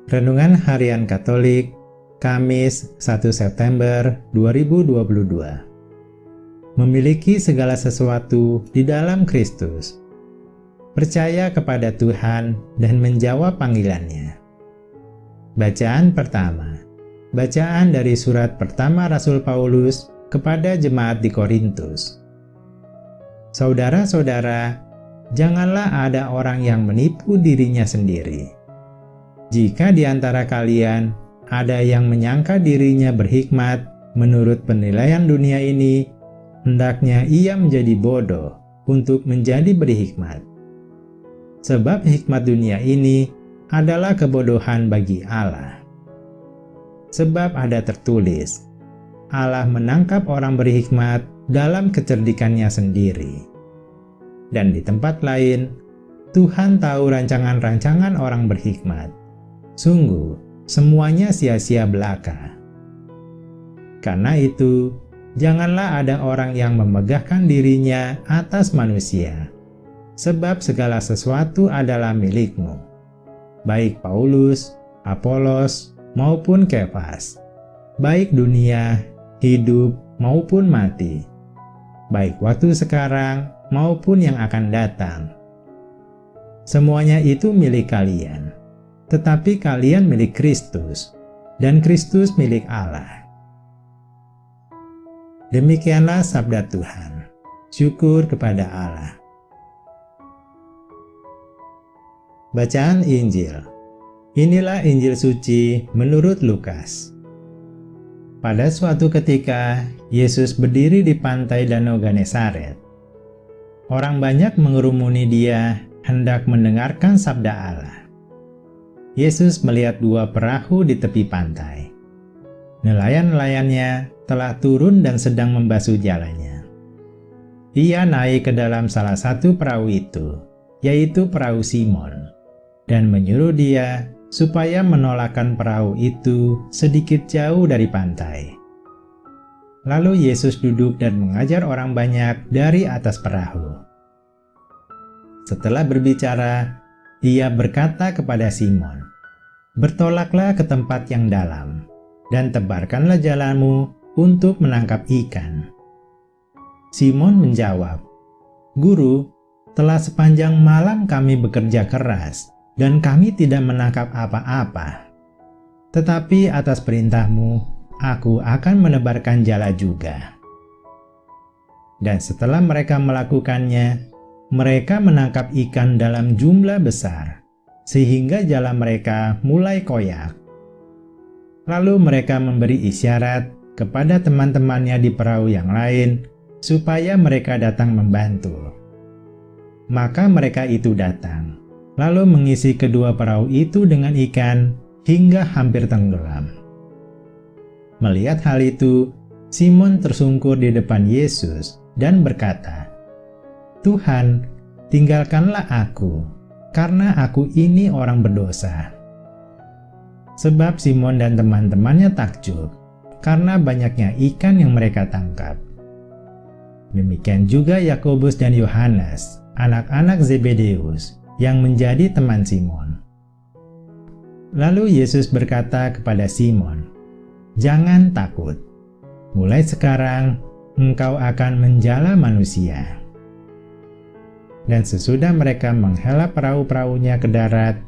Renungan Harian Katolik, Kamis 1 September 2022. Memiliki segala sesuatu di dalam Kristus. Percaya kepada Tuhan dan menjawab panggilannya. Bacaan pertama. Bacaan dari surat pertama Rasul Paulus kepada jemaat di Korintus. Saudara-saudara, janganlah ada orang yang menipu dirinya sendiri. Jika di antara kalian ada yang menyangka dirinya berhikmat menurut penilaian dunia ini, hendaknya ia menjadi bodoh untuk menjadi berhikmat. Sebab hikmat dunia ini adalah kebodohan bagi Allah. Sebab ada tertulis, Allah menangkap orang berhikmat dalam kecerdikannya sendiri. Dan di tempat lain, Tuhan tahu rancangan-rancangan orang berhikmat. Sungguh, semuanya sia-sia belaka. Karena itu, janganlah ada orang yang memegahkan dirinya atas manusia, sebab segala sesuatu adalah milikmu, baik Paulus, Apolos, maupun Kefas, baik dunia, hidup, maupun mati, baik waktu sekarang maupun yang akan datang. Semuanya itu milik kalian. Tetapi kalian milik Kristus, dan Kristus milik Allah. Demikianlah sabda Tuhan. Syukur kepada Allah. Bacaan Injil. Inilah Injil suci menurut Lukas. Pada suatu ketika, Yesus berdiri di pantai Danau Genesaret. Orang banyak mengerumuni dia hendak mendengarkan sabda Allah. Yesus melihat dua perahu di tepi pantai. Nelayan-nelayannya telah turun dan sedang membasuh jalannya. Ia naik ke dalam salah satu perahu itu, yaitu perahu Simon, dan menyuruh dia supaya menolakkan perahu itu sedikit jauh dari pantai. Lalu Yesus duduk dan mengajar orang banyak dari atas perahu. Setelah berbicara, Ia berkata kepada Simon, "Bertolaklah ke tempat yang dalam, dan tebarkanlah jalanmu untuk menangkap ikan." Simon menjawab, "Guru, telah sepanjang malam kami bekerja keras, dan kami tidak menangkap apa-apa. Tetapi atas perintahmu, aku akan menebarkan jala juga." Dan setelah mereka melakukannya, mereka menangkap ikan dalam jumlah besar, sehingga jala mereka mulai koyak. Lalu mereka memberi isyarat kepada teman-temannya di perahu yang lain, supaya mereka datang membantu. Maka mereka itu datang, lalu mengisi kedua perahu itu dengan ikan, hingga hampir tenggelam. Melihat hal itu, Simon tersungkur di depan Yesus dan berkata, "Tuhan, tinggalkanlah aku, karena aku ini orang berdosa." Sebab Simon dan teman-temannya takjub, karena banyaknya ikan yang mereka tangkap. Demikian juga Yakobus dan Yohanes, anak-anak Zebedeus, yang menjadi teman Simon. Lalu Yesus berkata kepada Simon, "Jangan takut, mulai sekarang engkau akan menjala manusia." Dan sesudah mereka menghela perahu-perahunya ke darat,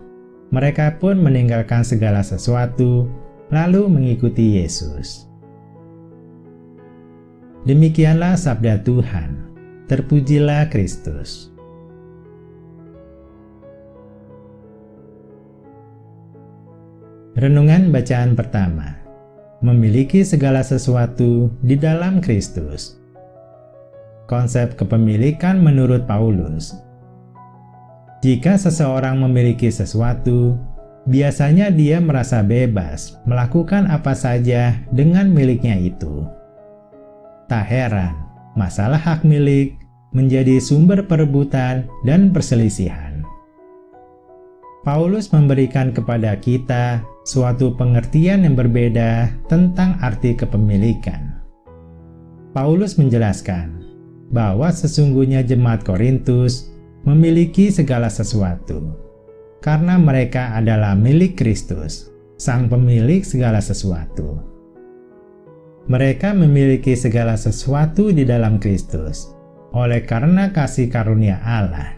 mereka pun meninggalkan segala sesuatu, lalu mengikuti Yesus. Demikianlah sabda Tuhan. Terpujilah Kristus. Renungan bacaan pertama. Memiliki segala sesuatu di dalam Kristus. Konsep kepemilikan menurut Paulus. Jika seseorang memiliki sesuatu, biasanya dia merasa bebas melakukan apa saja dengan miliknya itu. Tak heran, masalah hak milik menjadi sumber perebutan dan perselisihan. Paulus memberikan kepada kita suatu pengertian yang berbeda tentang arti kepemilikan. Paulus menjelaskan bahwa sesungguhnya jemaat Korintus memiliki segala sesuatu. karena mereka adalah milik Kristus, Sang Pemilik segala sesuatu. Mereka memiliki segala sesuatu di dalam Kristus, oleh karena kasih karunia Allah.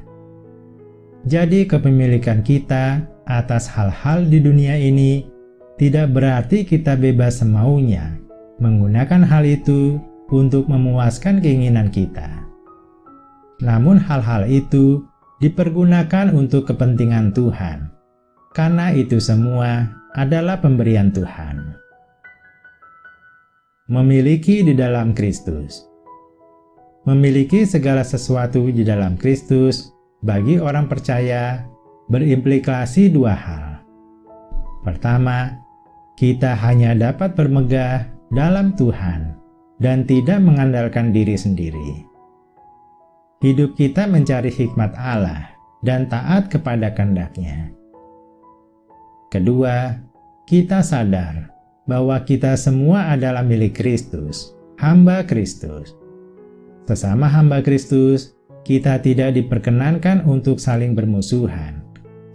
Jadi kepemilikan kita atas hal-hal di dunia ini tidak berarti kita bebas semaunya menggunakan hal itu untuk memuaskan keinginan kita. Namun hal-hal itu dipergunakan untuk kepentingan Tuhan, karena itu semua adalah pemberian Tuhan. Memiliki di dalam Kristus. Memiliki segala sesuatu di dalam Kristus bagi orang percaya berimplikasi dua hal. Pertama, kita hanya dapat bermegah dalam Tuhan dan tidak mengandalkan diri sendiri. Hidup kita mencari hikmat Allah dan taat kepada kehendak-Nya. Kedua, kita sadar bahwa kita semua adalah milik Kristus, hamba Kristus. Sesama hamba Kristus, kita tidak diperkenankan untuk saling bermusuhan,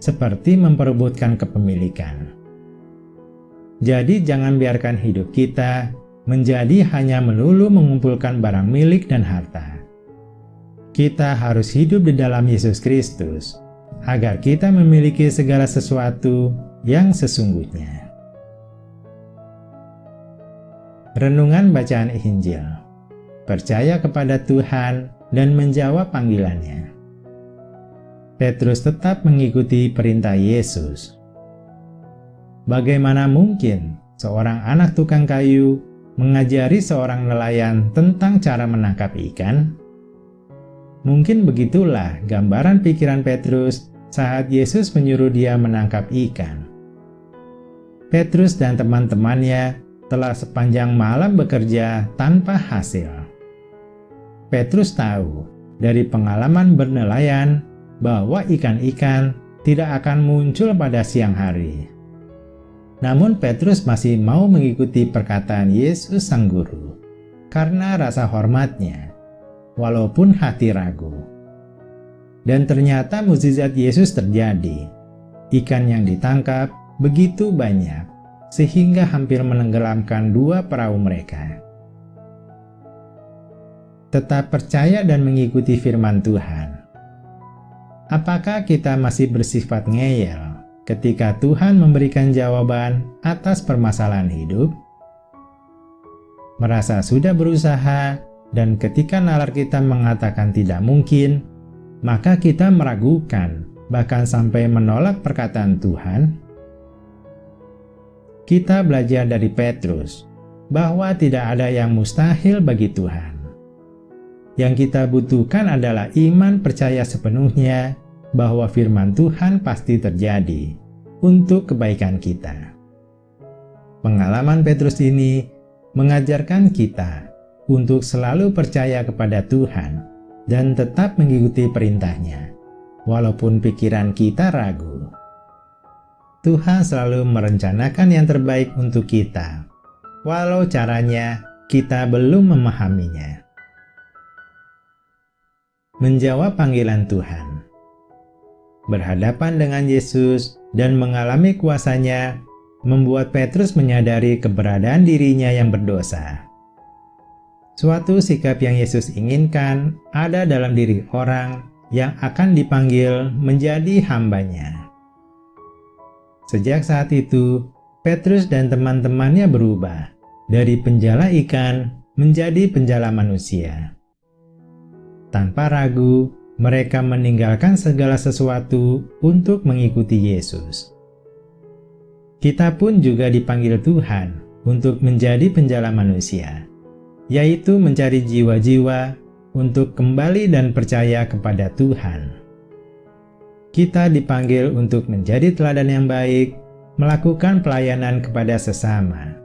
seperti memperebutkan kepemilikan. Jadi jangan biarkan hidup kita menjadi hanya melulu mengumpulkan barang milik dan harta. Kita harus hidup di dalam Yesus Kristus, agar kita memiliki segala sesuatu yang sesungguhnya. Renungan bacaan Injil. Percaya kepada Tuhan dan menjawab panggilannya. Petrus tetap mengikuti perintah Yesus. Bagaimana mungkin seorang anak tukang kayu mengajari seorang nelayan tentang cara menangkap ikan? Mungkin begitulah gambaran pikiran Petrus saat Yesus menyuruh dia menangkap ikan. Petrus dan teman-temannya telah sepanjang malam bekerja tanpa hasil. Petrus tahu dari pengalaman bernelayan bahwa ikan-ikan tidak akan muncul pada siang hari. Namun Petrus masih mau mengikuti perkataan Yesus Sang Guru karena rasa hormatnya, walaupun hati ragu. Dan ternyata mukjizat Yesus terjadi. Ikan yang ditangkap begitu banyak, sehingga hampir menenggelamkan dua perahu mereka. Tetap percaya dan mengikuti firman Tuhan. Apakah kita masih bersifat ngeyel ketika Tuhan memberikan jawaban atas permasalahan hidup? Merasa sudah berusaha, dan ketika nalar kita mengatakan tidak mungkin, maka kita meragukan, bahkan sampai menolak perkataan Tuhan? Kita belajar dari Petrus bahwa tidak ada yang mustahil bagi Tuhan. Yang kita butuhkan adalah iman percaya sepenuhnya bahwa firman Tuhan pasti terjadi untuk kebaikan kita. Pengalaman Petrus ini mengajarkan kita untuk selalu percaya kepada Tuhan dan tetap mengikuti perintah-Nya, walaupun pikiran kita ragu. Tuhan selalu merencanakan yang terbaik untuk kita, walau caranya kita belum memahaminya. Menjawab panggilan Tuhan. Berhadapan dengan Yesus dan mengalami kuasa-Nya membuat Petrus menyadari keberadaan dirinya yang berdosa. Suatu sikap yang Yesus inginkan ada dalam diri orang yang akan dipanggil menjadi hamba-Nya. Sejak saat itu, Petrus dan teman-temannya berubah dari penjala ikan menjadi penjala manusia. Tanpa ragu, mereka meninggalkan segala sesuatu untuk mengikuti Yesus. Kita pun juga dipanggil Tuhan untuk menjadi penjala manusia, yaitu mencari jiwa-jiwa untuk kembali dan percaya kepada Tuhan. Kita dipanggil untuk menjadi teladan yang baik, melakukan pelayanan kepada sesama,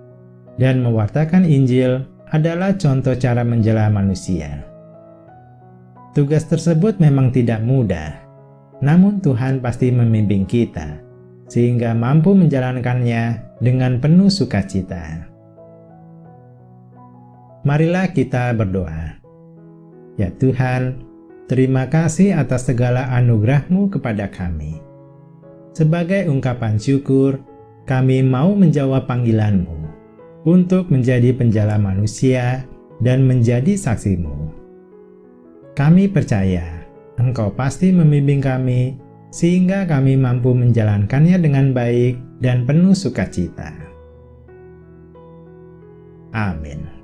dan mewartakan Injil adalah contoh cara menjala manusia. Tugas tersebut memang tidak mudah, namun Tuhan pasti membimbing kita, sehingga mampu menjalankannya dengan penuh sukacita. Marilah kita berdoa. Ya Tuhan, terima kasih atas segala anugerah-Mu kepada kami. Sebagai ungkapan syukur, kami mau menjawab panggilan-Mu untuk menjadi penjala manusia dan menjadi saksi-Mu. Kami percaya Engkau pasti membimbing kami sehingga kami mampu menjalankannya dengan baik dan penuh sukacita. Amin.